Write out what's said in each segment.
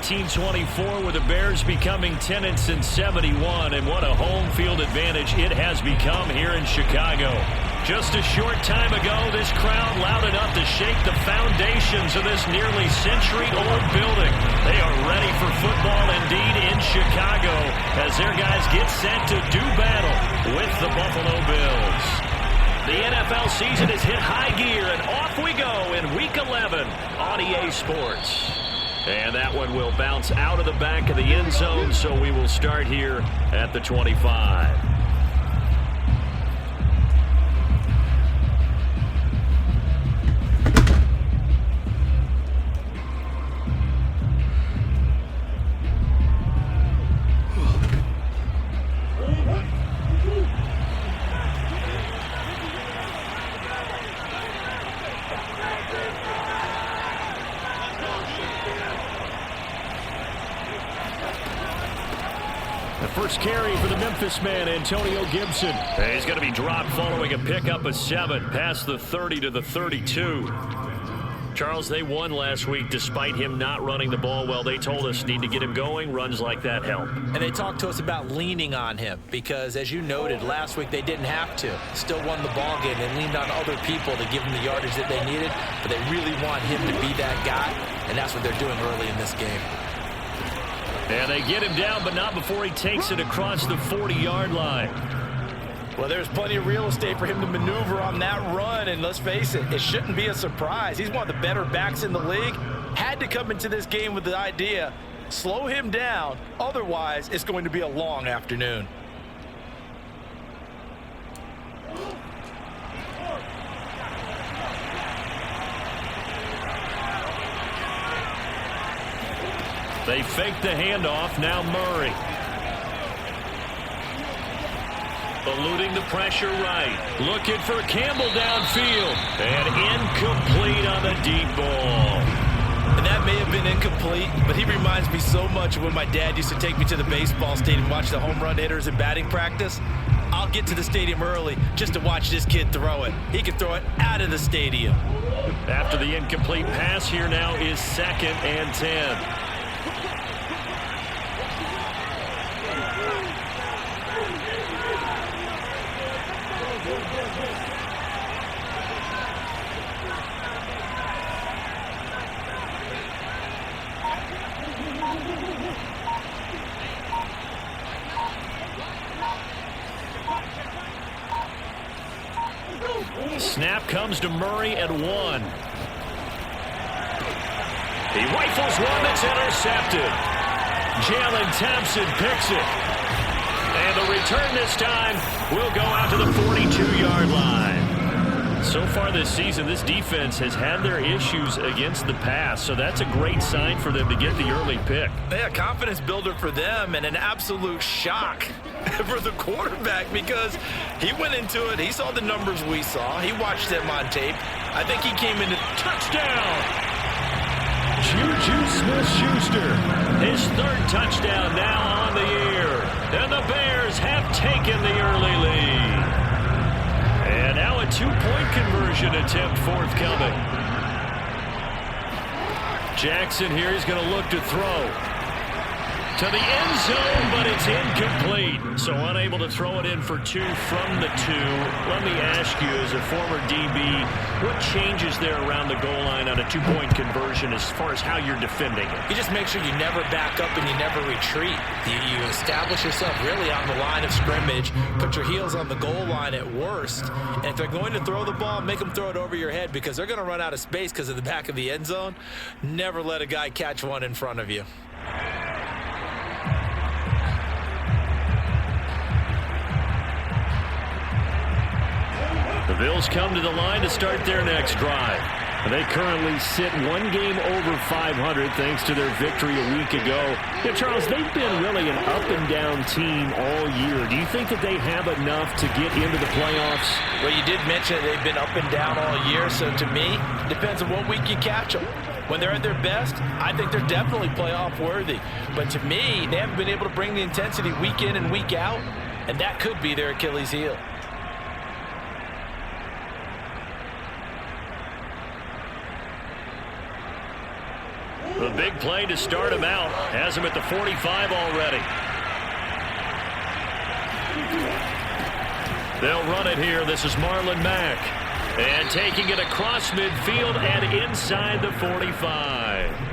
1924 with the Bears becoming 10 since 71, and what a home field advantage it has become here in Chicago. Just a short time ago, this crowd loud enough to shake the foundations of this nearly century-old building. They are ready for football indeed in Chicago as their guys get set to do battle with the Buffalo Bills. The NFL season has hit high gear, and off we go in Week 11 on EA Sports. And that one will bounce out of the back of the end zone, so we will start here at the 25. First carry for the Memphis man, Antonio Gibson. He's going to be dropped following a pickup of 7 past the 30 to the 32. Charles, they won last week despite him not running the ball well. They told us need to get him going. Runs like that help. And they talked to us about leaning on him because, as you noted, last week they didn't have to. Still won the ball game. They leaned on other people to give them the yardage that they needed, but they really want him to be that guy, and that's what they're doing early in this game. And they get him down, but not before he takes it across the 40-yard line. Well, there's plenty of real estate for him to maneuver on that run, and let's face it, it shouldn't be a surprise. He's one of the better backs in the league. Had to come into this game with the idea, slow him down, otherwise it's going to be a long afternoon. They fake the handoff, now Murray. Eluding the pressure right. Looking for Campbell downfield. And incomplete on the deep ball. And that may have been incomplete, but he reminds me so much of when my dad used to take me to the baseball stadium, watch the home run hitters in batting practice. I'll get to the stadium early just to watch this kid throw it. He can throw it out of the stadium. After the incomplete pass, here now is 2nd and 10. Snap comes to Murray at 1. He rifles one that's intercepted. Jalen Thompson picks it. And the return this time will go out to the 42-yard line. So far this season, this defense has had their issues against the pass, so that's a great sign for them to get the early pick. Yeah, confidence builder for them and an absolute shock for the quarterback because he went into it. He saw the numbers we saw. He watched them on tape. I think he came into touchdown. Juju Smith-Schuster, his 3rd touchdown now on the year. And the Bears have taken the early lead. And now a 2-point conversion attempt forthcoming. Jackson here is going to look to throw. To the end zone, but it's incomplete. So unable to throw it in for 2 from the 2. Let me ask you, as a former DB, what changes there around the goal line on a 2-point conversion as far as how you're defending it? You just make sure you never back up and you never retreat. You establish yourself really on the line of scrimmage, put your heels on the goal line at worst. And if they're going to throw the ball, make them throw it over your head because they're going to run out of space because of the back of the end zone. Never let a guy catch one in front of you. The Bills come to the line to start their next drive. They currently sit 1 game over 500 thanks to their victory a week ago. Yeah, Charles, they've been really an up-and-down team all year. Do you think that they have enough to get into the playoffs? Well, you did mention that they've been up and down all year, so to me, it depends on what week you catch them. When they're at their best, I think they're definitely playoff worthy. But to me, they haven't been able to bring the intensity week in and week out, and that could be their Achilles heel. The big play to start him out. Has him at the 45 already. They'll run it here. This is Marlon Mack. And taking it across midfield and inside the 45.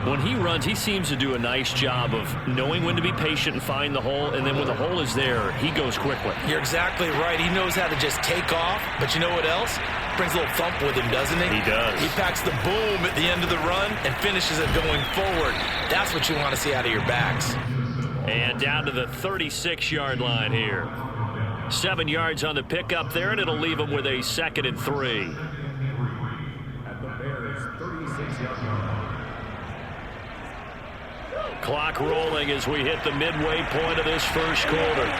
When he runs, he seems to do a nice job of knowing when to be patient and find the hole, and then when the hole is there, he goes quickly. You're exactly right. He knows how to just take off, but you know what else? Brings a little thump with him, doesn't he? He does. He packs the boom at the end of the run and finishes it going forward. That's what you want to see out of your backs. And down to the 36-yard line here. 7 yards on the pickup there, and it'll leave him with a 2nd and 3. At the Bears' 36-yard line. Clock rolling as we hit the midway point of this first quarter.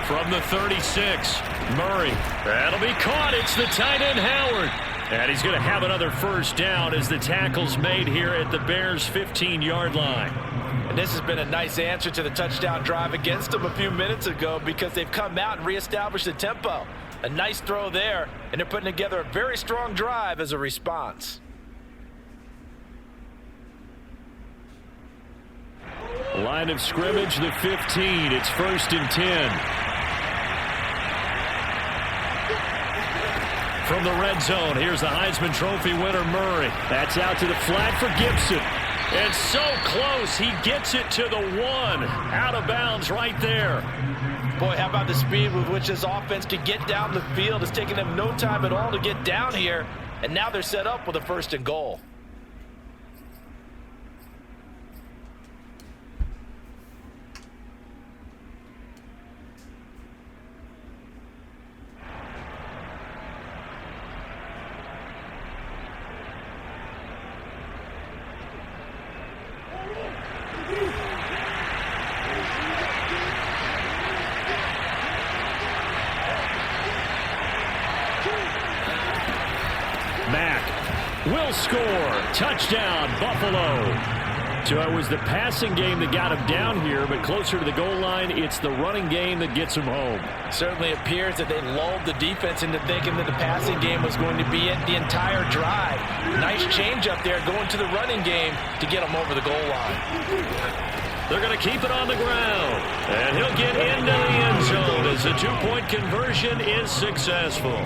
From the 36, Murray. That'll be caught. It's the tight end, Howard. And he's going to have another first down as the tackle's made here at the Bears' 15-yard line. And this has been a nice answer to the touchdown drive against them a few minutes ago because they've come out and reestablished the tempo. A nice throw there, and they're putting together a very strong drive as a response. Line of scrimmage, the 15. It's 1st and 10. From the red zone, here's the Heisman Trophy winner, Murray. That's out to the flat for Gibson. And so close, he gets it to the 1. Out of bounds right there. Boy, how about the speed with which this offense can get down the field? It's taken them no time at all to get down here. And now they're set up with a 1st and goal. Will score. Touchdown, Buffalo. So it was the passing game that got him down here, but closer to the goal line, it's the running game that gets him home. Certainly appears that they lulled the defense into thinking that the passing game was going to be it the entire drive. Nice change up there going to the running game to get him over the goal line. They're going to keep it on the ground, and he'll get into the end zone as the 2-point conversion is successful.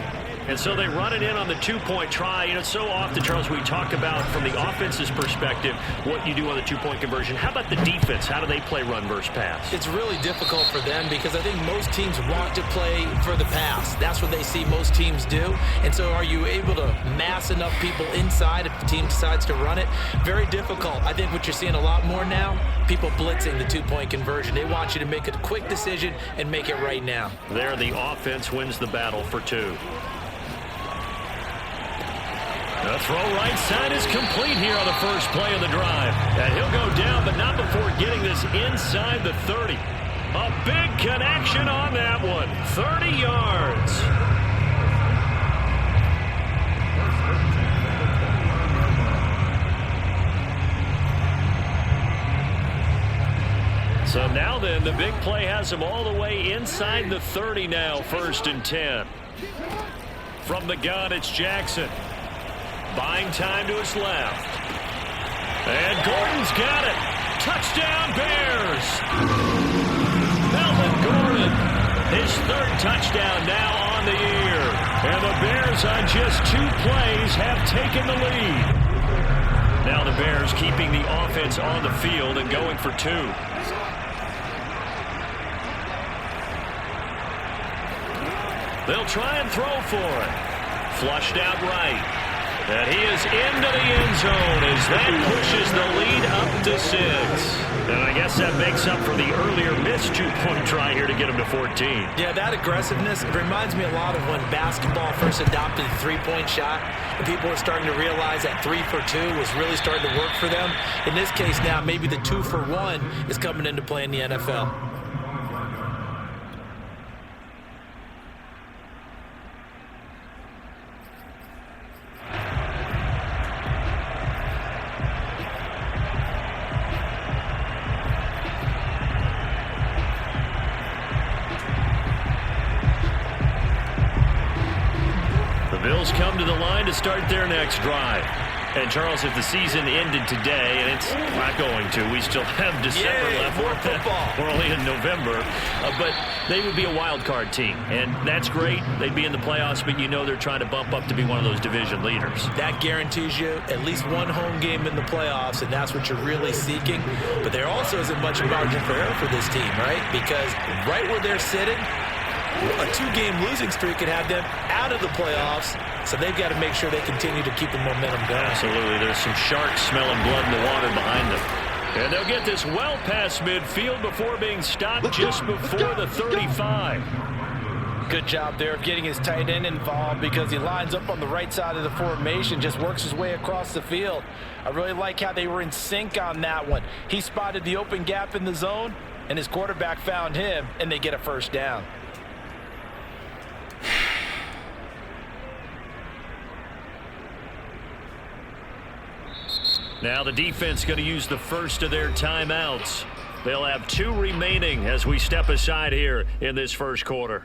And so they run it in on the 2-point try. You know, so often, Charles, we talk about from the offense's perspective what you do on the 2-point conversion. How about the defense? How do they play run versus pass? It's really difficult for them because I think most teams want to play for the pass. That's what they see most teams do. And so are you able to mass enough people inside if the team decides to run it? Very difficult. I think what you're seeing a lot more now, people blitzing the 2-point conversion. They want you to make a quick decision and make it right now. There, the offense wins the battle for 2. The throw right side is complete here on the first play of the drive. And he'll go down, but not before getting this inside the 30. A big connection on that one. 30 yards. So now then, the big play has him all the way inside the 30 now, 1st and 10. From the gun, it's Jackson. Buying time to his left. And Gordon's got it. Touchdown, Bears. Melvin Gordon, his 3rd touchdown now on the year. And the Bears on just 2 plays have taken the lead. Now the Bears keeping the offense on the field and going for 2. They'll try and throw for it. Flushed out right. And he is into the end zone as that pushes the lead up to 6. And I guess that makes up for the earlier missed 2-point try here to get him to 14. Yeah, that aggressiveness reminds me a lot of when basketball first adopted the 3-point shot. And people were starting to realize that 3 for 2 was really starting to work for them. In this case now, maybe the 2 for 1 is coming into play in the NFL. Bills come to the line to start their next drive. And, Charles, if the season ended today, and it's not going to, we still have December left. More football. We're only in November. But they would be a wild card team, and that's great. They'd be in the playoffs, but you know they're trying to bump up to be one of those division leaders. That guarantees you at least one home game in the playoffs, and that's what you're really seeking. But there also isn't much margin for error for this team, right? Because right where they're sitting, a 2-game losing streak could have them out of the playoffs, so they've got to make sure they continue to keep the momentum going. Absolutely. There's some sharks smelling blood in the water behind them. And they'll get this well past midfield before being stopped just before the 35. Good job there of getting his tight end involved because he lines up on the right side of the formation, just works his way across the field. I really like how they were in sync on that one. He spotted the open gap in the zone, and his quarterback found him, and they get a first down. Now the defense going to use the first of their timeouts. They'll have 2 remaining as we step aside here in this first quarter.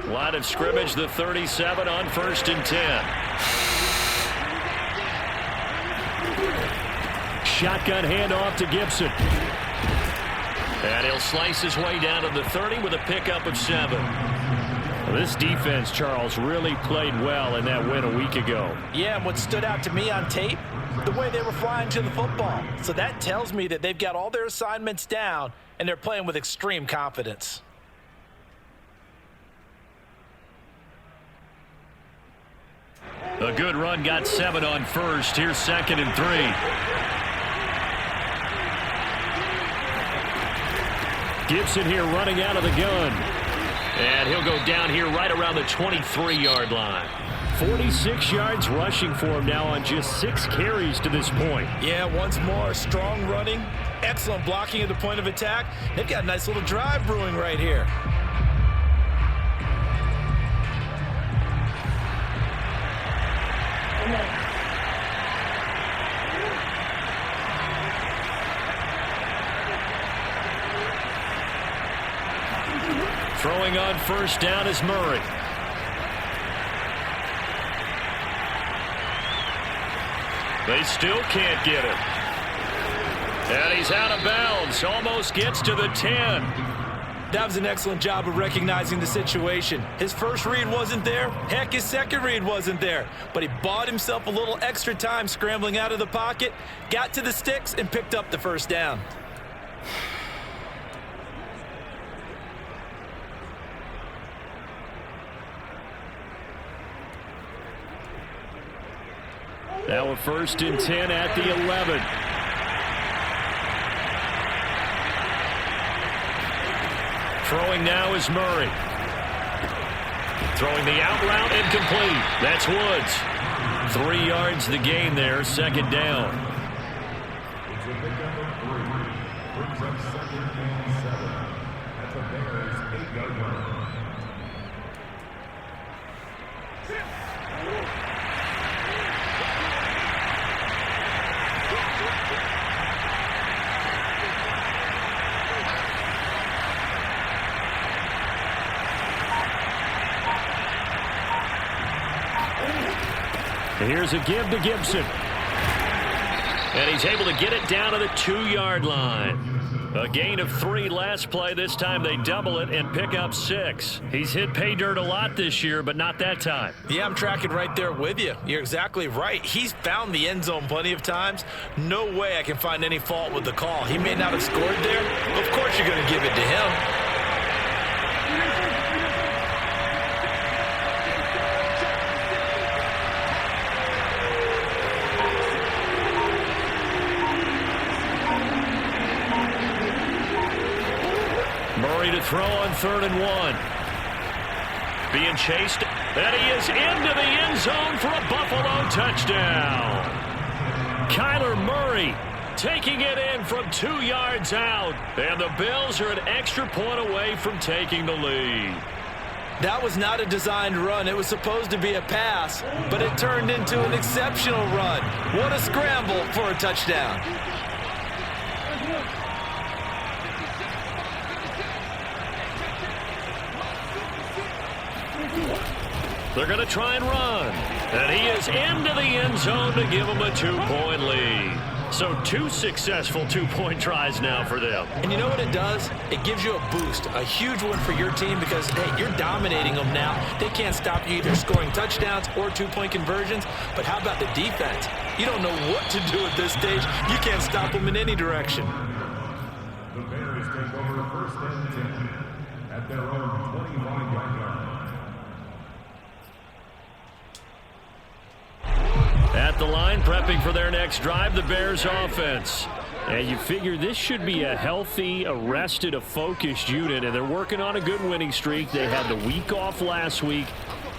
Line of scrimmage, the 37 on 1st and 10. Shotgun handoff to Gibson. And he'll slice his way down to the 30 with a pickup of 7. This defense, Charles, really played well in that win a week ago. Yeah, and what stood out to me on tape, the way they were flying to the football. So that tells me that they've got all their assignments down, and they're playing with extreme confidence. A good run got 7 on 1st. Here's 2nd and 3. Gibson here running out of the gun. And he'll go down here right around the 23-yard line. 46 yards rushing for him now on just 6 carries to this point. Yeah, once more, strong running, excellent blocking at the point of attack. They've got a nice little drive brewing right here. Throwing on 1st down is Murray. They still can't get him. And he's out of bounds. Almost gets to the 10. That was an excellent job of recognizing the situation. His first read wasn't there. Heck, his second read wasn't there. But he bought himself a little extra time scrambling out of the pocket, got to the sticks, and picked up the first down. Now a 1st and 10 at the 11. Throwing now is Murray. Throwing the out route incomplete. That's Woods. 3 yards the gain there, 2nd down. It's a pickup of 3. Brings up 2nd and 7. At the Bears' 8-yard line. Here's a give to Gibson. And he's able to get it down to the 2-yard line. A gain of 3 last play. This time they double it and pick up 6. He's hit pay dirt a lot this year, but not that time. Yeah, I'm tracking right there with you. You're exactly right. He's found the end zone plenty of times. No way I can find any fault with the call. He may not have scored there. Of course you're going to give it to him. Murray to throw on 3rd and 1. Being chased, and he is into the end zone for a Buffalo touchdown. Kyler Murray taking it in from 2 yards out, and the Bills are an extra point away from taking the lead. That was not a designed run. It was supposed to be a pass, but it turned into an exceptional run. What a scramble for a touchdown. They're going to try and run. And he is into the end zone to give them a 2-point lead. So 2 successful 2-point tries now for them. And you know what it does? It gives you a boost, a huge one for your team because, hey, you're dominating them now. They can't stop you either scoring touchdowns or 2-point conversions. But how about the defense? You don't know what to do at this stage. You can't stop them in any direction. The Bears take over first and 10 at their own 25-yard line. At the line, prepping for their next drive, the Bears offense. And you figure this should be a healthy, a rested, a focused unit, and they're working on a good winning streak. They had the week off last week.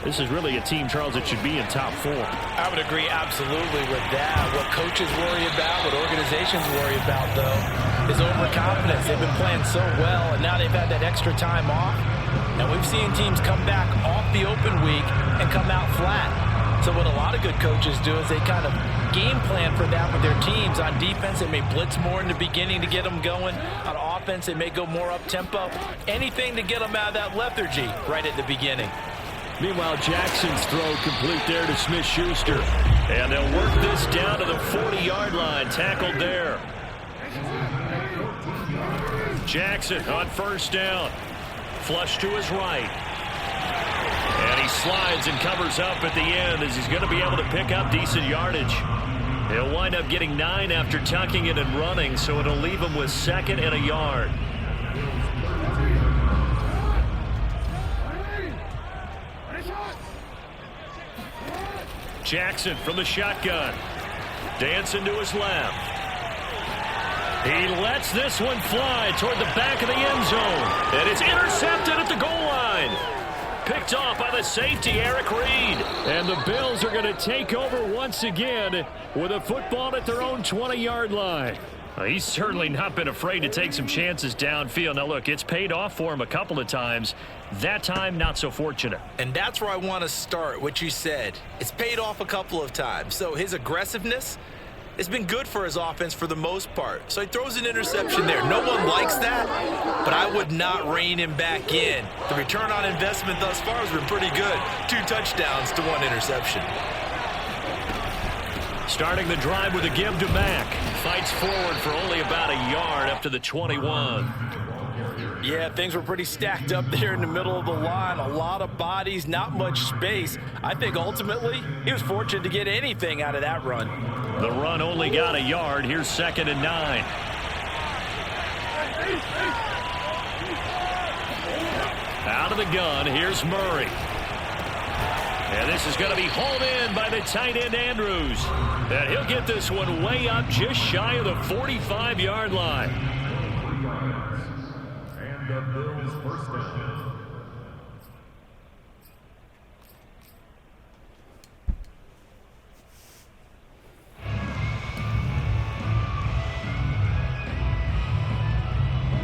This is really a team, Charles, that should be in top form. I would agree absolutely with that. What coaches worry about, what organizations worry about, though, is overconfidence. They've been playing so well, and now they've had that extra time off. And we've seen teams come back off the open week and come out flat. So what a lot of good coaches do is they kind of game plan for that with their teams. On defense, they may blitz more in the beginning to get them going. On offense, they may go more up-tempo. Anything to get them out of that lethargy right at the beginning. Meanwhile, Jackson's throw complete there to Smith-Schuster. And they'll work this down to the 40-yard line. Tackled there. Jackson on first down. Flush to his right. And he slides and covers up at the end as he's going to be able to pick up decent yardage. He'll wind up getting 9 after tucking it and running, so it'll leave him with 2nd and a yard. Jackson from the shotgun. Dancing to his left. He lets this one fly toward the back of the end zone. And it's intercepted at the goal line. Picked off by the safety, Eric Reed. And the Bills are going to take over once again with a football at their own 20-yard line. He's certainly not been afraid to take some chances downfield. Now, look, it's paid off for him a couple of times. That time, not so fortunate. And that's where I want to start, what you said. It's paid off a couple of times. So his aggressiveness has been good for his offense for the most part. So he throws an interception there. No one likes that, but I would not rein him back in. The return on investment thus far has been pretty good. 2 touchdowns to 1 interception. Starting the drive with a give to Mack. Fights forward for only about a yard up to the 21. Yeah, things were pretty stacked up there in the middle of the line. A lot of bodies, not much space. I think ultimately he was fortunate to get anything out of that run. The run only got a yard. Here's 2nd and 9. Out of the gun, here's Murray. And this is going to be hauled in by the tight end Andrews. And he'll get this one way up just shy of the 45-yard line. And the Bills first down.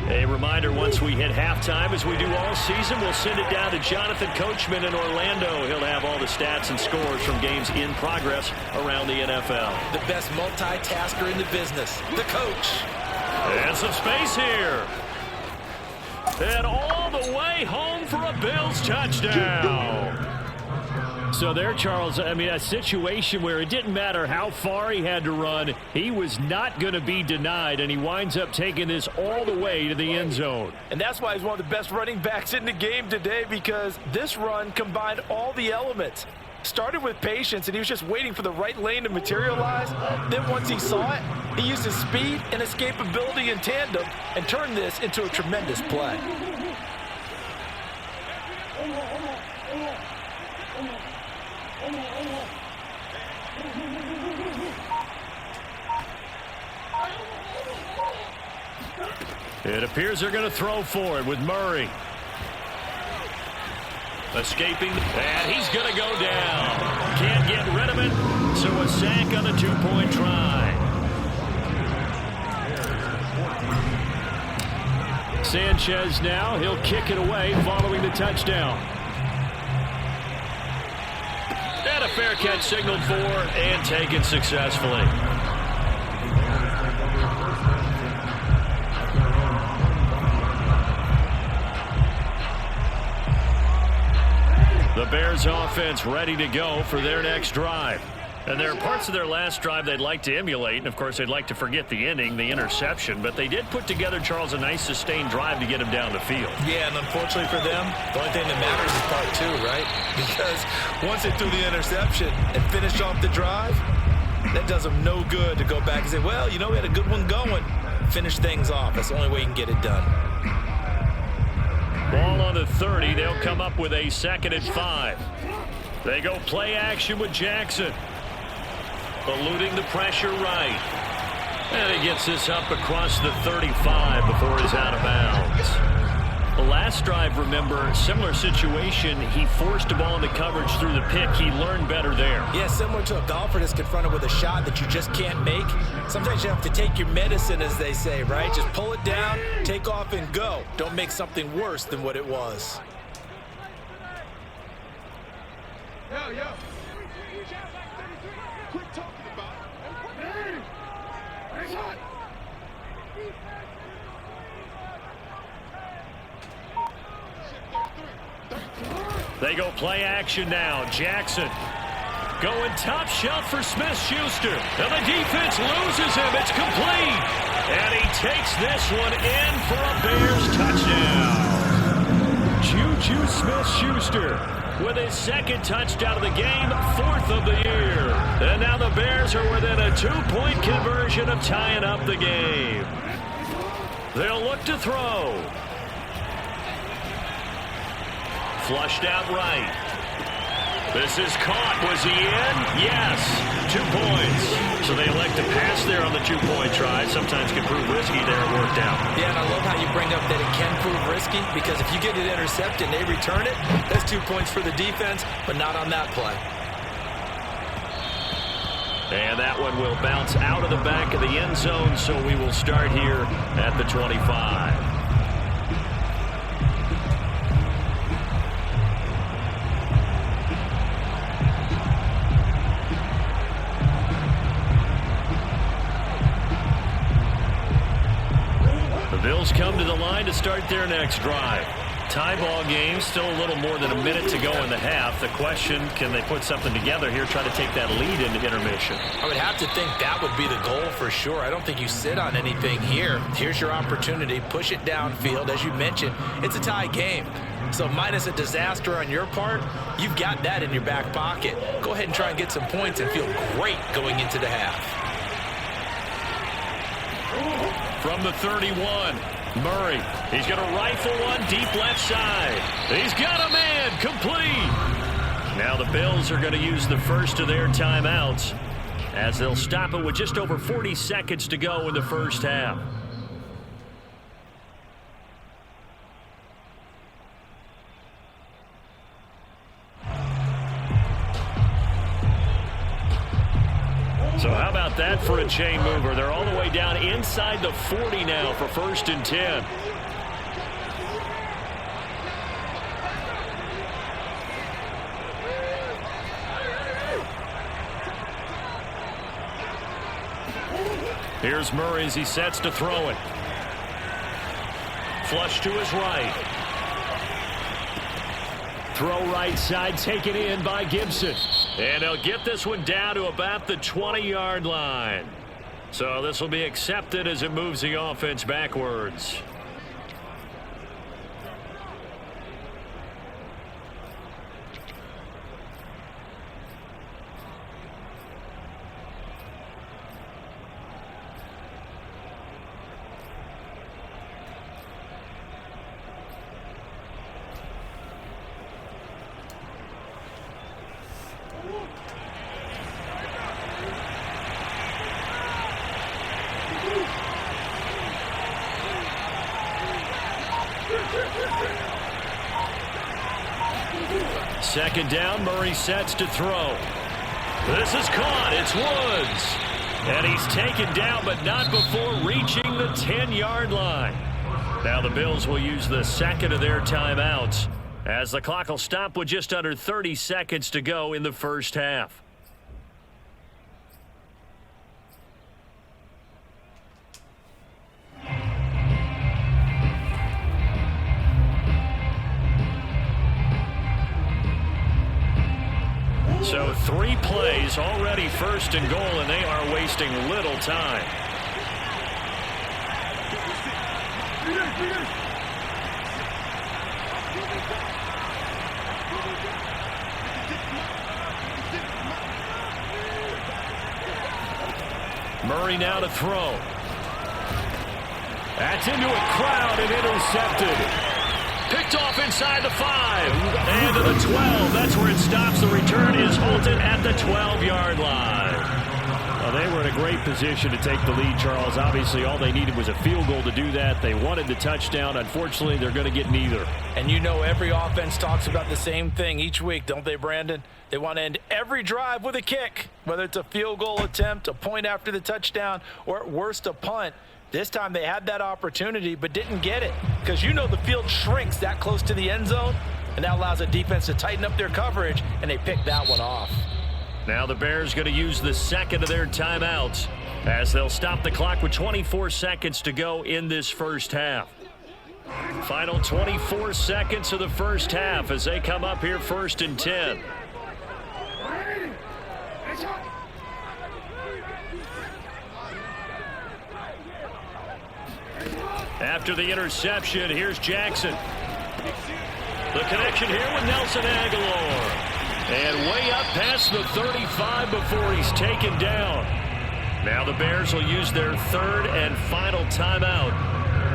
A reminder, once we hit halftime, as we do all season, we'll send it down to Jonathan Coachman in Orlando. He'll have all the stats and scores from games in progress around the NFL. The best multitasker in the business, the coach. And some space here. And all the way home for a Bills touchdown. So there, Charles, I mean, a situation where it didn't matter how far he had to run, he was not going to be denied, and he winds up taking this all the way to the end zone. And that's why he's one of the best running backs in the game today, because this run combined all the elements. Started with patience, and he was just waiting for the right lane to materialize. Then once he saw it, he used his speed and escapability in tandem and turned this into a tremendous play. It appears they're going to throw for it with Murray. Escaping, and he's going to go down. Can't get rid of it, so a sack on the 2-point try. Sanchez now, he'll kick it away following the touchdown. And a fair catch signaled for and taken successfully. The Bears offense ready to go for their next drive. And there are parts of their last drive they'd like to emulate. And, of course, they'd like to forget the ending, the interception. But they did put together, Charles, a nice sustained drive to get him down the field. Yeah, and unfortunately for them, the only thing that matters is part two, right? Because once they threw the interception and finished off the drive, that does them no good to go back and say, well, you know, we had a good one going. Finish things off. That's the only way you can get it done. Ball on the 30. They'll come up with a 2nd and 5. They go play action with Jackson. Eluding the pressure right. And he gets this up across the 35 before he's out of bounds. The last drive, remember, similar situation. He forced a ball into coverage through the pick. He learned better there. Yeah, similar to a golfer that's confronted with a shot that you just can't make. Sometimes you have to take your medicine, as they say, right? Just pull it down, take off, and go. Don't make something worse than what it was. Yo. Quit talking about it. Hang on. They go play action now. Jackson going top shelf for Smith-Schuster. And the defense loses him. It's complete. And he takes this one in for a Bears touchdown. Juju Smith-Schuster with his 2nd touchdown of the game, 4th of the year. And now the Bears are within a 2-point conversion of tying up the game. They'll look to throw. Flushed out right. This is caught. Was he in? Yes. 2 points. So they elect to pass there on the 2-point try. Sometimes can prove risky there. It worked out. Yeah, and I love how you bring up that it can prove risky, because if you get it intercepted and they return it, that's 2 points for the defense, but not on that play. And that one will bounce out of the back of the end zone, so we will start here at the 25. Bills come to the line to start their next drive. Tie ball game, still a little more than a minute to go in the half. The question, can they put something together here, try to take that lead into intermission? I would have to think that would be the goal for sure. I don't think you sit on anything here. Here's your opportunity. Push it downfield. As you mentioned, it's a tie game. So minus a disaster on your part, you've got that in your back pocket. Go ahead and try and get some points and feel great going into the half. From the 31, Murray. He's going to rifle one deep left side. He's got a man, complete. Now the Bills are going to use the first of their timeouts as they'll stop it with just over 40 seconds to go in the first half. So how about that for a chain mover? They're all the way down inside the 40 now for 1st and 10. Here's Murray as he sets to throw it. Flush to his right. Throw right side, taken in by Gibson. And they'll get this one down to about the 20-yard line. So this will be accepted as it moves the offense backwards. Second down, Murray sets to throw. This is caught. It's Woods. And he's taken down, but not before reaching the 10-yard line. Now the Bills will use the second of their timeouts as the clock will stop with just under 30 seconds to go in the first half. So 3 plays already, 1st and goal, and they are wasting little time. Murray now to throw. That's into a crowd and intercepted. Picked off inside the 5. And to the 12. That's where it stops. The return is halted at the 12-yard line. Well, they were in a great position to take the lead, Charles. Obviously, all they needed was a field goal to do that. They wanted the touchdown. Unfortunately, they're going to get neither. And you know every offense talks about the same thing each week, don't they, Brandon? They want to end every drive with a kick, whether it's a field goal attempt, a point after the touchdown, or at worst a punt. This time they had that opportunity but didn't get it because you know the field shrinks that close to the end zone, and that allows the defense to tighten up their coverage, and they picked that one off. Now the Bears going to use the second of their timeouts as they'll stop the clock with 24 seconds to go in this first half. Final 24 seconds of the first half as they come up here 1st and 10. After the interception, here's Jackson. The connection here with Nelson Aguilar. And way up past the 35 before he's taken down. Now the Bears will use their 3rd and final timeout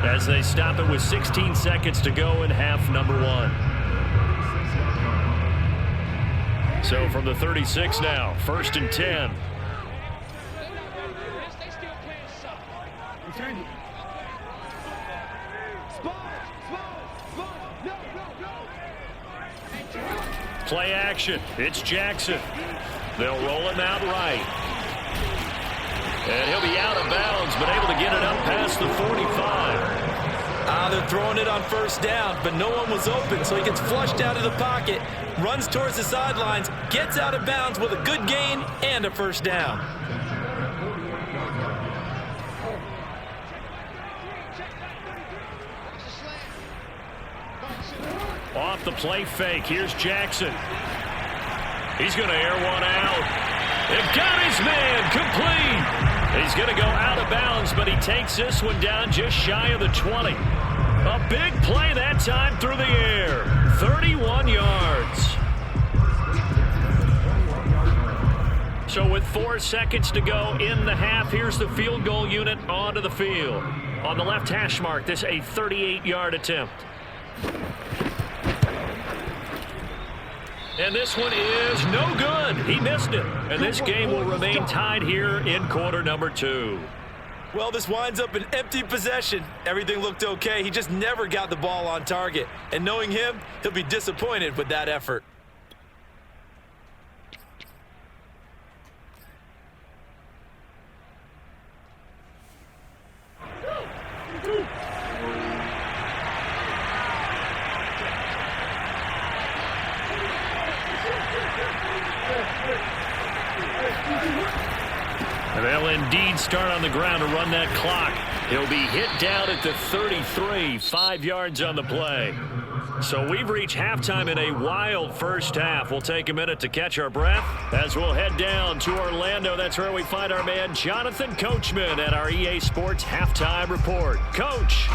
as they stop it with 16 seconds to go in half number 1. So from the 36 now, 1st and 10. Play action. It's Jackson. They'll roll him out right. And he'll be out of bounds, but able to get it up past the 45. They're throwing it on 1st down, but no one was open, so he gets flushed out of the pocket, runs towards the sidelines, gets out of bounds with a good gain and a 1st down. Off the play fake, here's Jackson. He's going to air one out. They've got his man complete. He's going to go out of bounds, but he takes this one down just shy of the 20. A big play that time through the air. 31 yards. So with 4 seconds to go in the half, here's the field goal unit onto the field. On the left hash mark, this a 38-yard attempt. And this one is no good. He missed it. And this game will remain tied here in quarter number 2. Well, this winds up an empty possession. Everything looked okay. He just never got the ball on target. And knowing him, he'll be disappointed with that effort. They'll indeed start on the ground to run that clock. He'll be hit down at the 33, 5 yards on the play. So we've reached halftime in a wild first half. We'll take a minute to catch our breath as we'll head down to Orlando. That's where we find our man Jonathan Coachman at our EA Sports Halftime Report. Coach.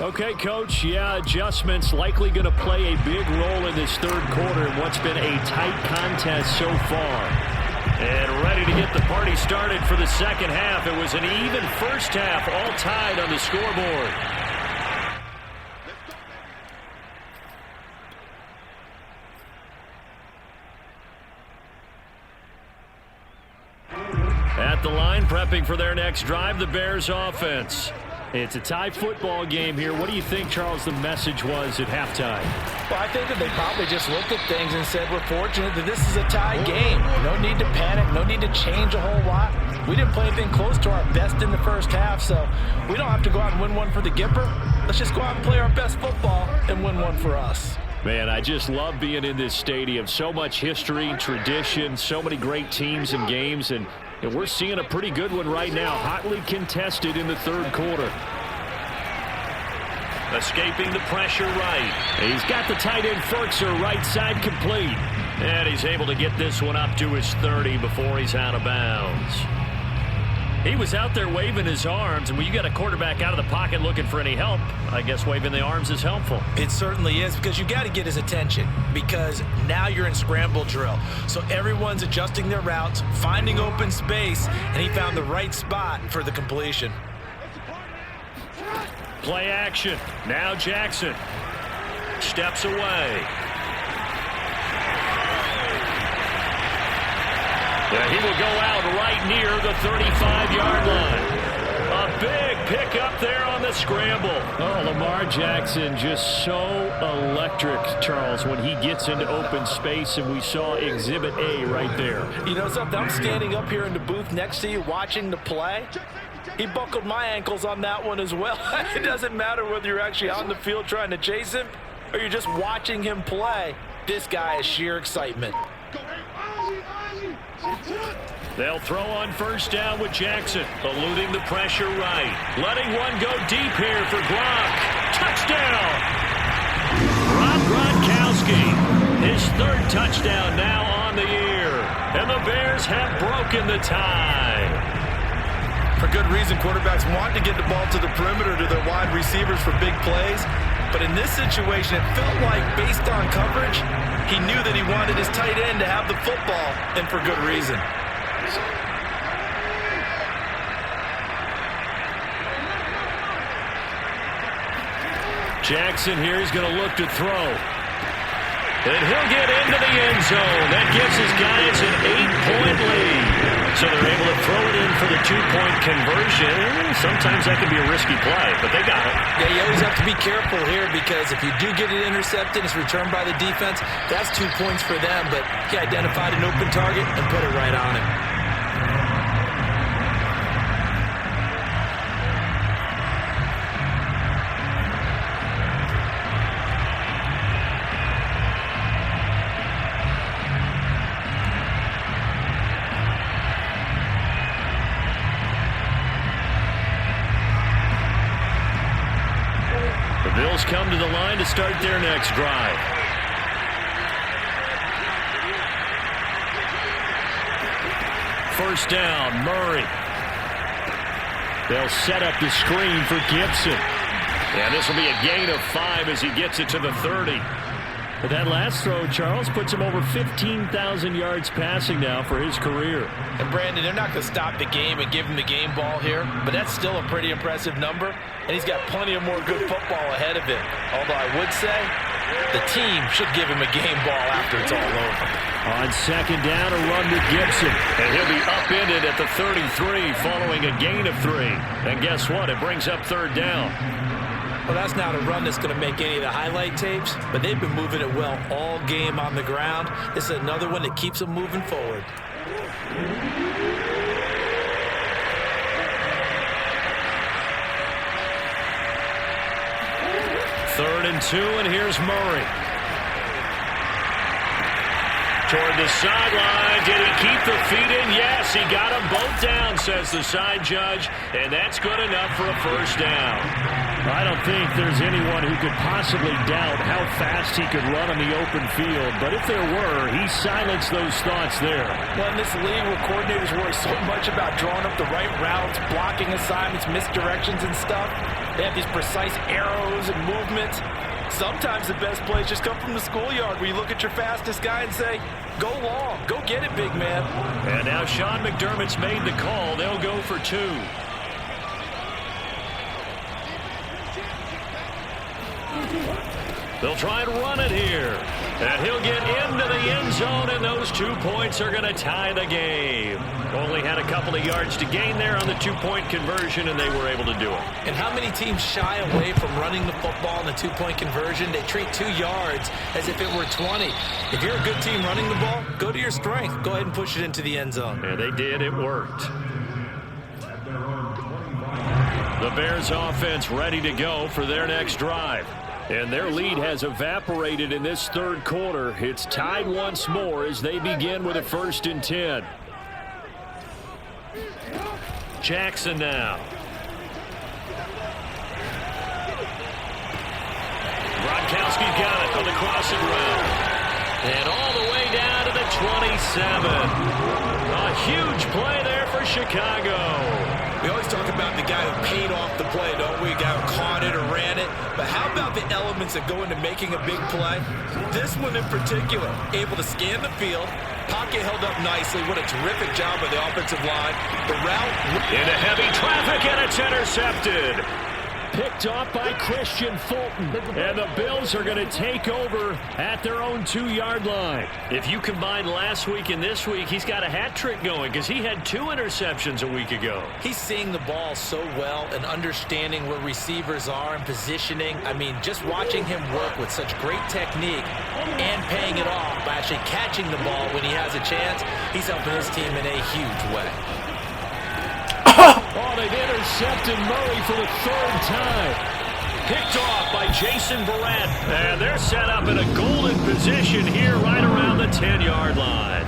Okay, Coach, adjustments likely going to play a big role in this third quarter in what's been a tight contest so far. And ready to get the party started for the second half. It was an even first half, all tied on the scoreboard. At the line, prepping for their next drive, the Bears offense. It's a tie football game here. What do you think, Charles, the message was at halftime? Well, I think that they probably just looked at things and said, we're fortunate that this is a tie game. No need to panic. No need to change a whole lot. We didn't play anything close to our best in the first half, so we don't have to go out and win one for the Gipper. Let's just go out and play our best football and win one for us. Man, I just love being in this stadium. So much history, tradition, so many great teams and games, and we're seeing a pretty good one right now, hotly contested in the third quarter. Escaping the pressure right. He's got the tight end Ferkser right side complete. And he's able to get this one up to his 30 before he's out of bounds. He was out there waving his arms, and when you got a quarterback out of the pocket looking for any help, I guess waving the arms is helpful. It certainly is, because you got to get his attention, because now you're in scramble drill. So everyone's adjusting their routes, finding open space, and he found the right spot for the completion. Play action. Now Jackson steps away. He will go out right near the 35-yard line. A big pickup there on the scramble. Oh, Lamar Jackson just so electric, Charles, when he gets into open space, and we saw Exhibit A right there. You know something? I'm standing up here in the booth next to you watching the play. He buckled my ankles on that one as well. It doesn't matter whether you're actually on the field trying to chase him or you're just watching him play. This guy is sheer excitement. They'll throw on first down with Jackson, eluding the pressure right. Letting one go deep here for Gronk. Touchdown! Rob Gronkowski, his third touchdown now on the year. And the Bears have broken the tie. For good reason, quarterbacks want to get the ball to the perimeter to their wide receivers for big plays. But in this situation, it felt like, based on coverage, he knew that he wanted his tight end to have the football, and for good reason. Jackson here is going to look to throw. And he'll get into the end zone. That gives his guys an 8-point lead. So they're able to throw it in for the 2-point conversion. Sometimes that can be a risky play, but they got it. Yeah, you always have to be careful here, because if you do get it intercepted, it's returned by the defense, that's 2 points for them. But he identified an open target and put it right on him. Bills come to the line to start their next drive. First down, Murray. They'll set up the screen for Gibson. And this will be a gain of 5 as he gets it to the 30. But that last throw, Charles, puts him over 15,000 yards passing now for his career. And Brandon, they're not going to stop the game and give him the game ball here, but that's still a pretty impressive number, and he's got plenty of more good football ahead of him. Although I would say the team should give him a game ball after it's all over. On second down, a run with Gibson. And he'll be upended at the 33 following a gain of 3. And guess what? It brings up third down. Well, that's not a run that's going to make any of the highlight tapes, but they've been moving it well all game on the ground. This is another one that keeps them moving forward. Third and 2, and here's Murray. Toward the sideline. Did he keep the feet in? Yes, he got them both down, says the side judge, and that's good enough for a first down. I don't think there's anyone who could possibly doubt how fast he could run on the open field, but if there were, he silenced those thoughts there. Well, in this league where coordinators worry so much about drawing up the right routes, blocking assignments, misdirections and stuff, they have these precise arrows and movements. Sometimes the best plays just come from the schoolyard, where you look at your fastest guy and say, go long, go get it, big man. And now Sean McDermott's made the call. They'll go for 2. They'll try and run it here. And he'll get into the end zone, and those 2 points are going to tie the game. Only had a couple of yards to gain there on the 2-point conversion, and they were able to do it. And how many teams shy away from running the football in the 2-point conversion? They treat 2 yards as if it were 20. If you're a good team running the ball, go to your strength. Go ahead and push it into the end zone. And they did. It worked. The Bears offense ready to go for their next drive. And their lead has evaporated in this third quarter. It's tied once more as they begin with a 1st and 10. Jackson now. Gronkowski's got it on the crossing route. And all the way down to the 27. A huge play there for Chicago. We always talk about the guy who paid off the play, don't we? A guy who caught it or ran it. But how about the elements that go into making a big play? This one in particular, able to scan the field, pocket held up nicely. What a terrific job by the offensive line. The route into heavy traffic, and it's intercepted. Picked off by Christian Fulton. And the Bills are going to take over at their own 2-yard line. If you combine last week and this week, he's got a hat trick going because he had 2 interceptions a week ago. He's seeing the ball so well and understanding where receivers are and positioning. I mean, just watching him work with such great technique and paying it off by actually catching the ball when he has a chance, he's helping his team in a huge way. Oh, they've intercepted Murray for the 3rd time. Picked off by Jason Verrett. And they're set up in a golden position here right around the 10-yard line.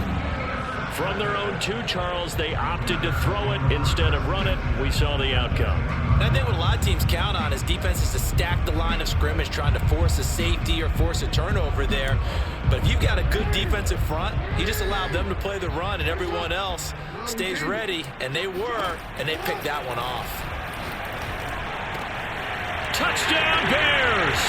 From their own 2, Charles, they opted to throw it instead of run it. We saw the outcome. And I think what a lot of teams count on is defenses to stack the line of scrimmage, trying to force a safety or force a turnover there. But if you've got a good defensive front, you just allow them to play the run and everyone else stays ready, and they were, and they picked that one off. Touchdown Bears!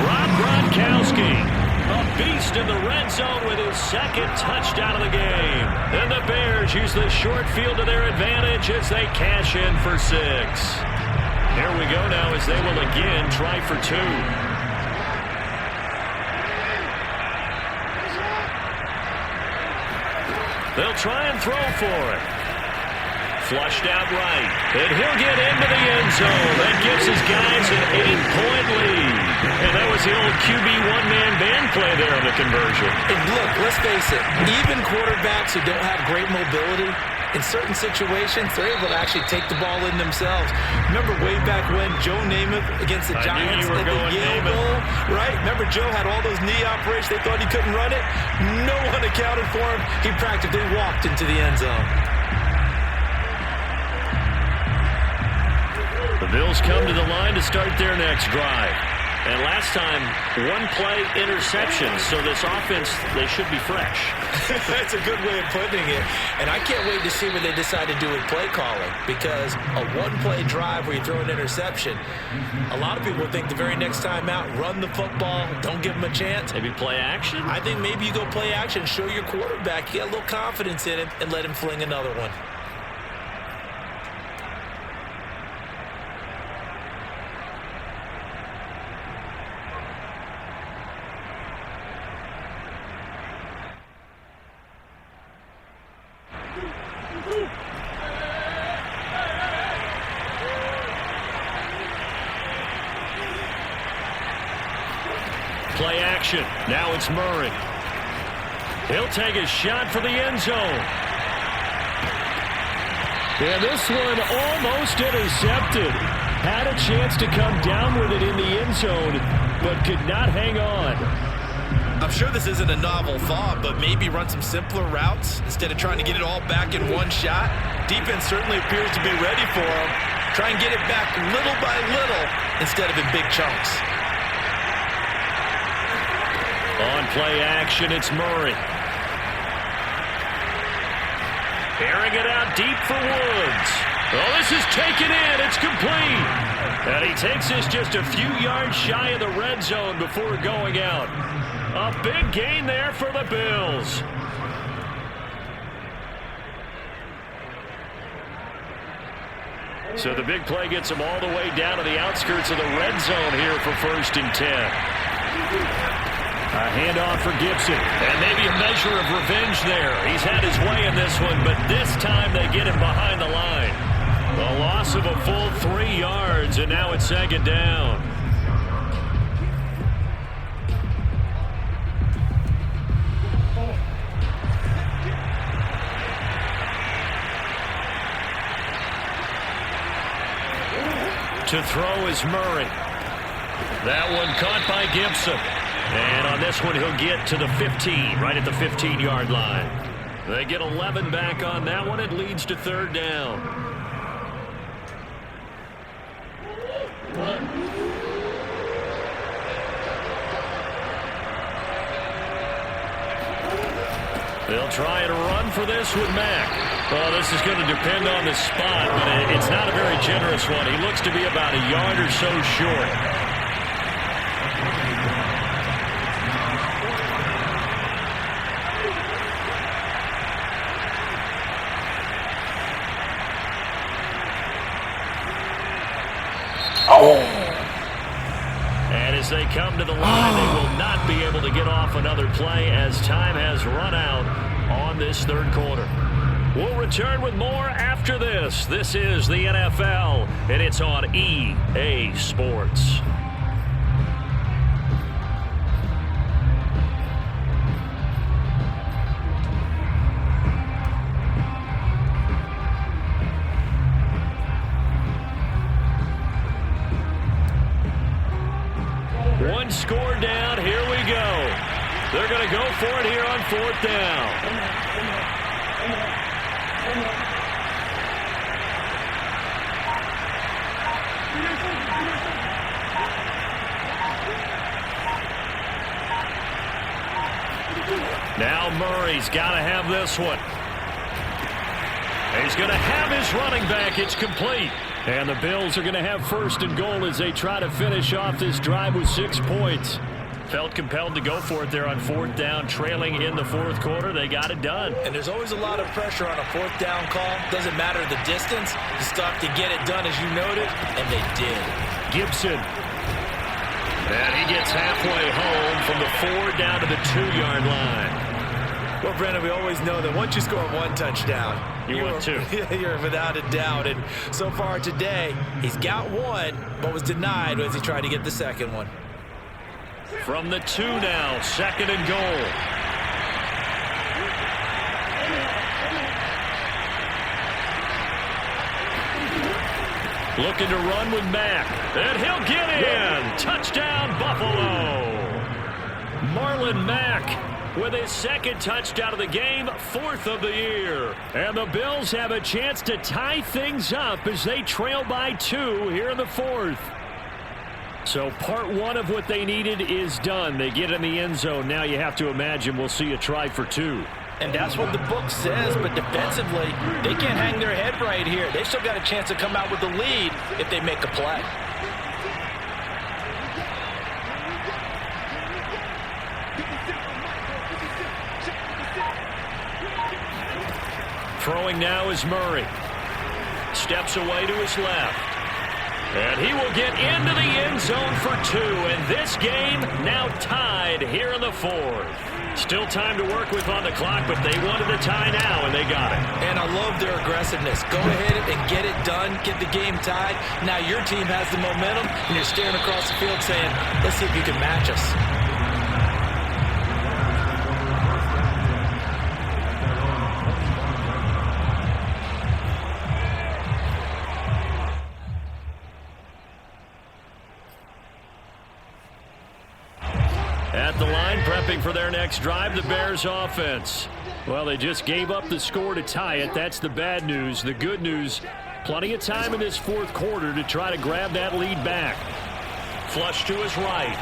Rob Gronkowski, a beast in the red zone with his 2nd touchdown of the game. And the Bears use the short field to their advantage as they cash in for 6. Here we go now as they will again try for 2. They'll try and throw for it. Flushed out right. And he'll get into the end zone. That gives his guys an 8-point lead. And that was the old QB one-man band play there on the conversion. And look, let's face it, even quarterbacks who don't have great mobility, in certain situations, they're able to actually take the ball in themselves. Remember way back when Joe Namath against the Giants at the Yale Bowl, right? Remember Joe had all those knee operations. They thought he couldn't run it. No one accounted for him. He practically walked into the end zone. The Bills come to the line to start their next drive. And last time, 1-play interception, so this offense, they should be fresh. That's a good way of putting it. And I can't wait to see what they decide to do with play calling, because a 1-play drive where you throw an interception, a lot of people think the very next time out, run the football, don't give them a chance. Maybe play action? I think maybe you go play action, show your quarterback, you got a little confidence in him, and let him fling another one. Play action. Now it's Murray. He'll take a shot for the end zone. And this one almost intercepted. Had a chance to come down with it in the end zone, but could not hang on. I'm sure this isn't a novel thought, but maybe run some simpler routes instead of trying to get it all back in one shot. Defense certainly appears to be ready for him. Try and get it back little by little instead of in big chunks. On play action, it's Murray. Airing it out deep for Woods. Oh, this is taken in. It's complete. And he takes this just a few yards shy of the red zone before going out. A big gain there for the Bills. So the big play gets him all the way down to the outskirts of the red zone here for 1st and 10. A handoff for Gibson. And maybe a measure of revenge there. He's had his way in this one, but this time they get him behind the line. A loss of a full 3 yards, and now it's 2nd down. To throw is Murray. That one caught by Gibson. And on this one, he'll get to the 15, right at the 15-yard line. They get 11 back on that one. It leads to 3rd down. They'll try and run for this with Mack. Well, this is going to depend on the spot, but it's not a very generous one. He looks to be about a yard or so short. And as they come to the line, they will not be able to get off another play as time has run out on this third quarter. We'll return with more after this. This is the NFL, and it's on EA Sports. One score down. Here we go. They're going to go for it here on fourth down. Now Murray's got to have this one. He's going to have his running back. It's complete. And the Bills are going to have first and goal as they try to finish off this drive with 6 points. Felt compelled to go for it there on fourth down, trailing in the fourth quarter. They got it done. And there's always a lot of pressure on a fourth down call. Doesn't matter the distance. You still have to get it done, as you noted, and they did. Gibson. And he gets halfway home from the 4 down to the 2-yard line. Well, Brandon, we always know that once you score one touchdown, you're without a doubt. And so far today, he's got one, but was denied as he tried to get the second one. From the 2 now, second and goal. Looking to run with Mack. And he'll get in. Touchdown, Buffalo. Marlon Mack with his second touchdown of the game, 4th of the year. And the Bills have a chance to tie things up as they trail by 2 here in the 4th. So part 1 of what they needed is done. They get in the end zone. Now you have to imagine we'll see a try for 2. And that's what the book says, but defensively, they can't hang their head right here. They still got a chance to come out with the lead if they make a play. Throwing now is Murray. Steps away to his left. And he will get into the end zone for 2. And this game now tied here in the 4th. Still time to work with on the clock, but they wanted a tie now, and they got it. And I love their aggressiveness. Go ahead and get it done, get the game tied. Now your team has the momentum, and you're staring across the field saying, let's see if you can match us. At the line, prepping for their next drive, the Bears offense. Well, they just gave up the score to tie it. That's the bad news. The good news, plenty of time in this 4th quarter to try to grab that lead back. Flush to his right.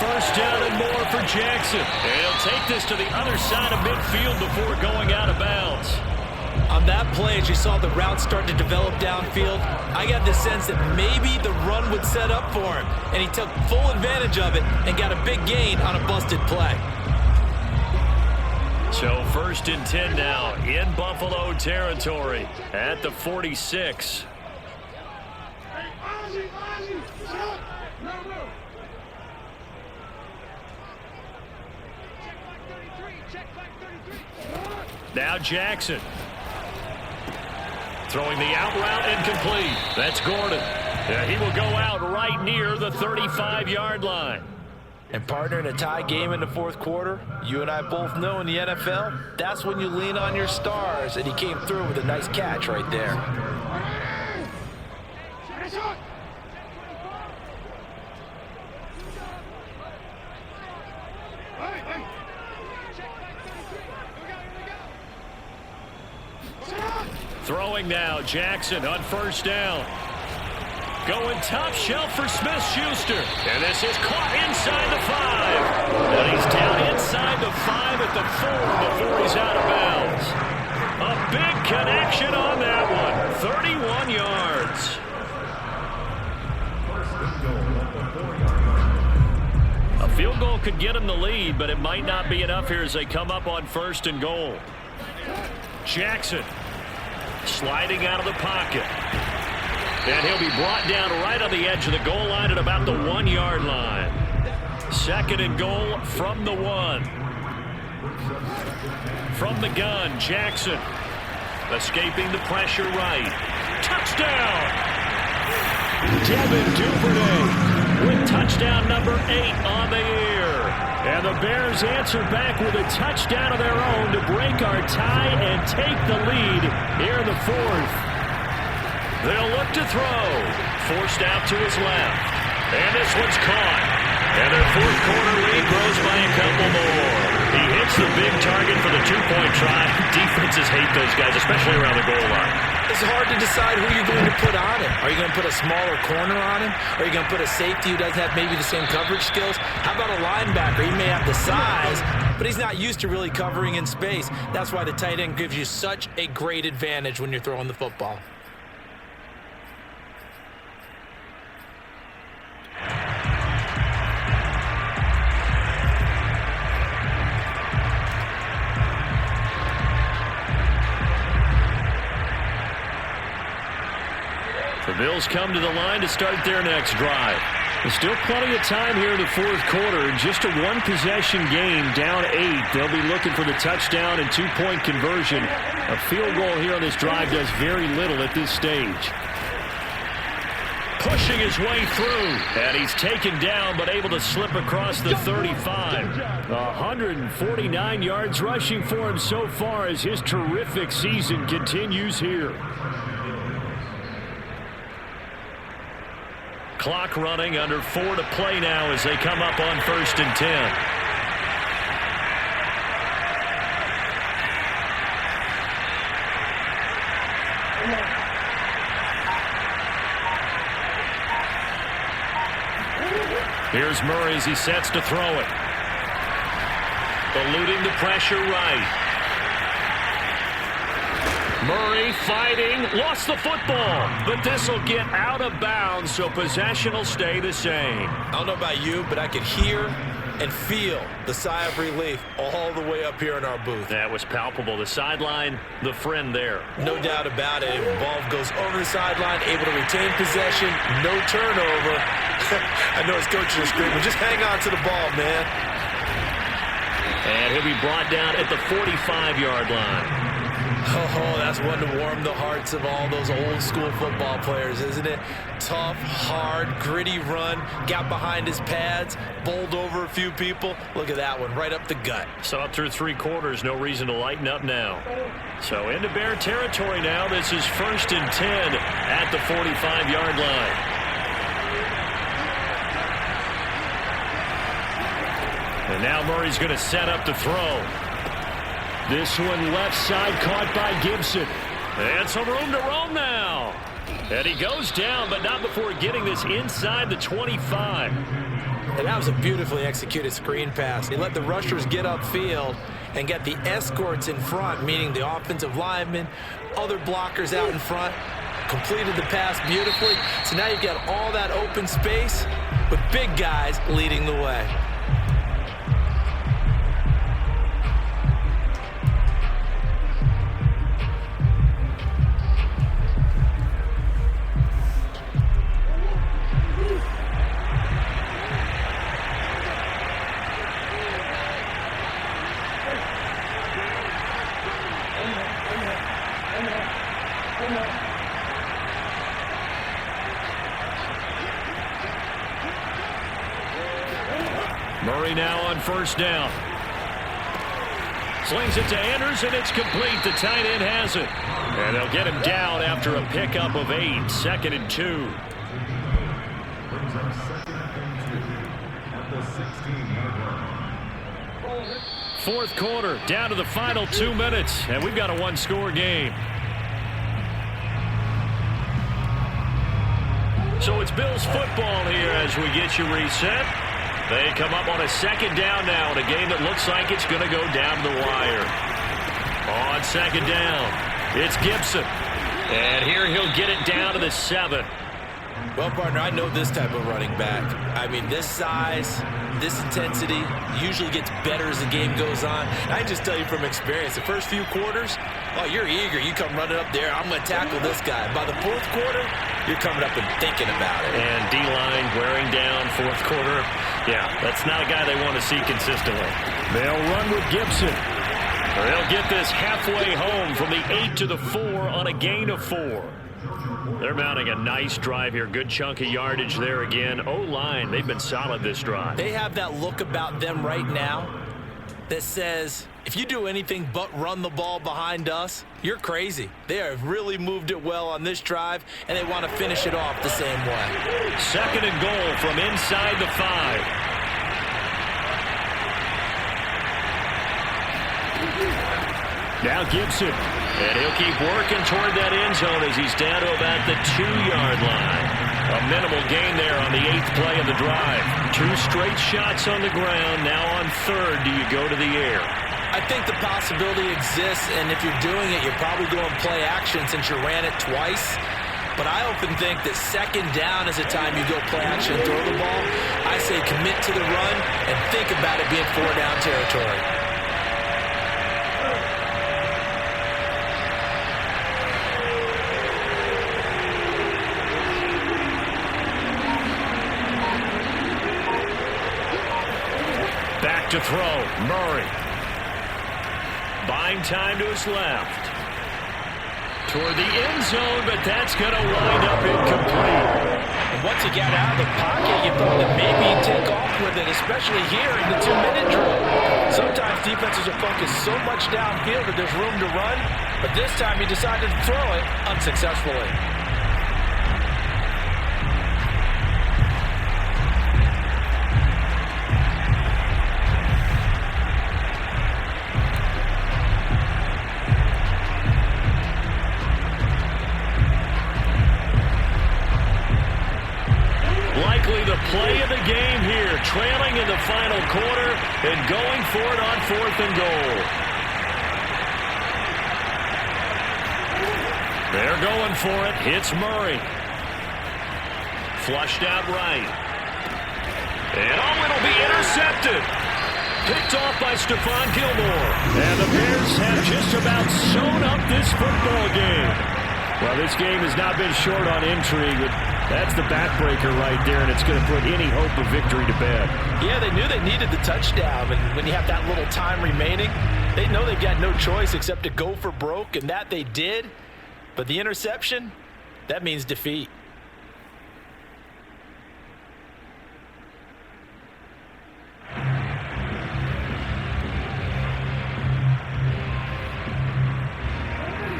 First down and more for Jackson. And he'll take this to the other side of midfield before going out of bounds. On that play, as you saw the route start to develop downfield, I got the sense that maybe the run would set up for him, and he took full advantage of it and got a big gain on a busted play. So 1st and 10 now in Buffalo territory at the 46. Now Jackson. Throwing the out route incomplete. That's Gordon. He will go out right near the 35-yard line. And partner, in a tie game in the 4th quarter, you and I both know in the NFL, that's when you lean on your stars, and he came through with a nice catch right there. Throwing now, Jackson on first down. Going top shelf for Smith-Schuster. And this is caught inside the 5. And he's down inside the 5 at the 4 before he's out of bounds. A big connection on that one. 31 yards. A field goal could get him the lead, but it might not be enough here as they come up on 1st and goal. Jackson sliding out of the pocket. And he'll be brought down right on the edge of the goal line at about the 1-yard line. 2nd and goal from the 1. From the gun, Jackson escaping the pressure right. Touchdown! Devin Duvernay with touchdown number 8 on the year. And the Bears answer back with a touchdown of their own to break our tie and take the lead here in the 4th. They'll look to throw. Forced out to his left. And this one's caught. And their 4th quarter lead grows by a couple more. He hits the big target for the 2-point try. Defenses hate those guys, especially around the goal line. It's hard to decide who you're going to put on him. Are you going to put a smaller corner on him? Are you going to put a safety who doesn't have maybe the same coverage skills? How about a linebacker? He may have the size, but he's not used to really covering in space. That's why the tight end gives you such a great advantage when you're throwing the football. The Bills come to the line to start their next drive. There's still plenty of time here in the 4th quarter. Just a 1-possession game, down 8. They'll be looking for the touchdown and 2-point conversion. A field goal here on this drive does very little at this stage. Pushing his way through. And he's taken down, but able to slip across the 35. 149 yards rushing for him so far as his terrific season continues here. Clock running, under 4 to play now as they come up on 1st and 10. Here's Murray as he sets to throw it. Eluding the pressure right. Murray fighting, lost the football, but this will get out of bounds, so possession will stay the same. I don't know about you, but I could hear and feel the sigh of relief all the way up here in our booth. That was palpable. The sideline, the friend there. No doubt about it. The ball goes over the sideline, able to retain possession, no turnover. I know his coach is screaming, just hang on to the ball, man. And he'll be brought down at the 45-yard line. Oh, that's one to warm the hearts of all those old school football players, isn't it? Tough, hard, gritty run, got behind his pads, bowled over a few people. Look at that one, right up the gut. So up through 3 quarters, no reason to lighten up now. So into Bear territory now. This is 1st and 10 at the 45-yard line. And now Murray's going to set up to throw. This one left side caught by Gibson. And some room to roam now. And he goes down, but not before getting this inside the 25. And that was a beautifully executed screen pass. He let the rushers get upfield and get the escorts in front, meaning the offensive linemen, other blockers out in front, completed the pass beautifully. So now you've got all that open space with big guys leading the way. Murray now on 1st down. Slings it to Anders, and it's complete. The tight end has it. And they'll get him down after a pickup of 8. 2nd and 2. Brings up 2nd and 2 at the 16-yard line. 4th quarter, down to the final 2 minutes, and we've got a 1-score game. So it's Bills football here as we get you reset. They come up on a second down now in a game that looks like it's going to go down the wire. On second down, it's Gibson. And here he'll get it down to the 7. Well, partner, I know this type of running back. I mean, this size, this intensity usually gets better as the game goes on. And I can just tell you from experience, the first few quarters, oh, you're eager. You come running up there, I'm going to tackle this guy. By the fourth quarter, you're coming up and thinking about it. And D-line wearing down fourth quarter. Yeah, that's not a guy they want to see consistently. They'll run with Gibson. They'll get this halfway home from the 8 to the 4 on a gain of 4. They're mounting a nice drive here. Good chunk of yardage there again. O-line, they've been solid this drive. They have that look about them right now that says, if you do anything but run the ball behind us, you're crazy. They have really moved it well on this drive, and they want to finish it off the same way. Second and goal from inside the 5. Now Gibson. And he'll keep working toward that end zone as he's down to about the 2-yard line. A minimal gain there on the 8th play of the drive. 2 straight shots on the ground. Now on third, do you go to the air? I think the possibility exists, and if you're doing it, you're probably going play action since you ran it twice. But I often think that second down is the time you go play action and throw the ball. I say commit to the run and think about it being 4-down territory. Back to throw, Murray. Buying time to his left. Toward the end zone, but that's going to wind up incomplete. And once he got out of the pocket, you thought that maybe he'd take off with it, especially here in the 2-minute drill. Sometimes defenses will focus so much downfield that there's room to run, but this time he decided to throw it unsuccessfully. The play of the game here, trailing in the final quarter and going for it on 4th and goal. They're going for it. Hits Murray. Flushed out right. And it'll be intercepted. Picked off by Stephon Gilmore. And the Bears have just about sewn up this football game. Well, this game has not been short on intrigue, but that's the backbreaker right there, and it's going to put any hope of victory to bed. Yeah, they knew they needed the touchdown, and when you have that little time remaining, they know they've got no choice except to go for broke, and that they did. But the interception, that means defeat.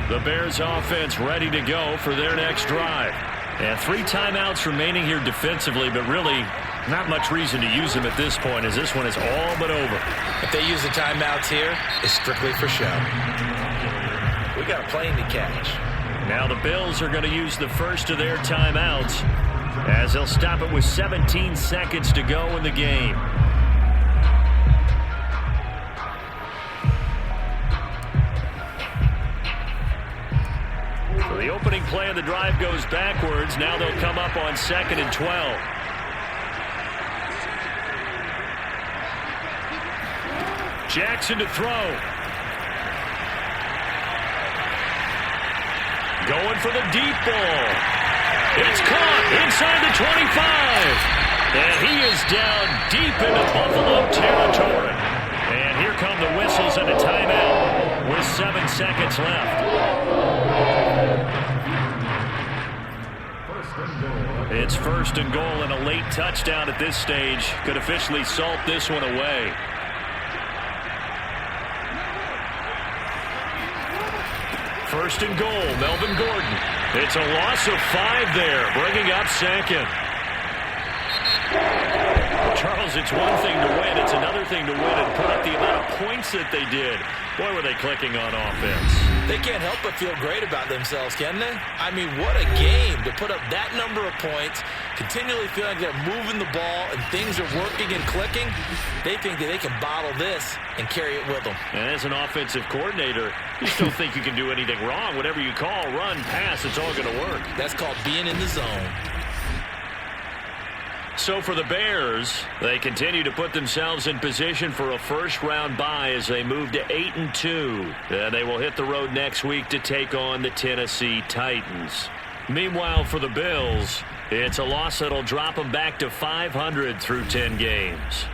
The Bears offense ready to go for their next drive. And 3 timeouts remaining here defensively, but really not much reason to use them at this point as this one is all but over. If they use the timeouts here, it's strictly for show. We got a plane to catch. Now the Bills are going to use the first of their timeouts as they'll stop it with 17 seconds to go in the game. So the opening play of the drive goes backwards. Now they'll come up on 2nd and 12. Jackson to throw. Going for the deep ball. It's caught inside the 25. And he is down deep into Buffalo territory. And here come the whistles and a timeout with 7 seconds left. It's 1st and goal, and a late touchdown at this stage could officially salt this one away. First and goal, Melvin Gordon. It's a loss of 5 there, bringing up 2nd. Charles, it's one thing to win. It's another thing to win and put up the amount of points that they did. Boy, were they clicking on offense. They can't help but feel great about themselves, can they? I mean, what a game to put up that number of points, continually feel like they're moving the ball and things are working and clicking. They think that they can bottle this and carry it with them. And as an offensive coordinator, you still think you can do anything wrong. Whatever you call, run, pass, it's all going to work. That's called being in the zone. So for the Bears, they continue to put themselves in position for a first-round bye as they move to 8-2. And they will hit the road next week to take on the Tennessee Titans. Meanwhile, for the Bills, it's a loss that'll drop them back to 500 through 10 games.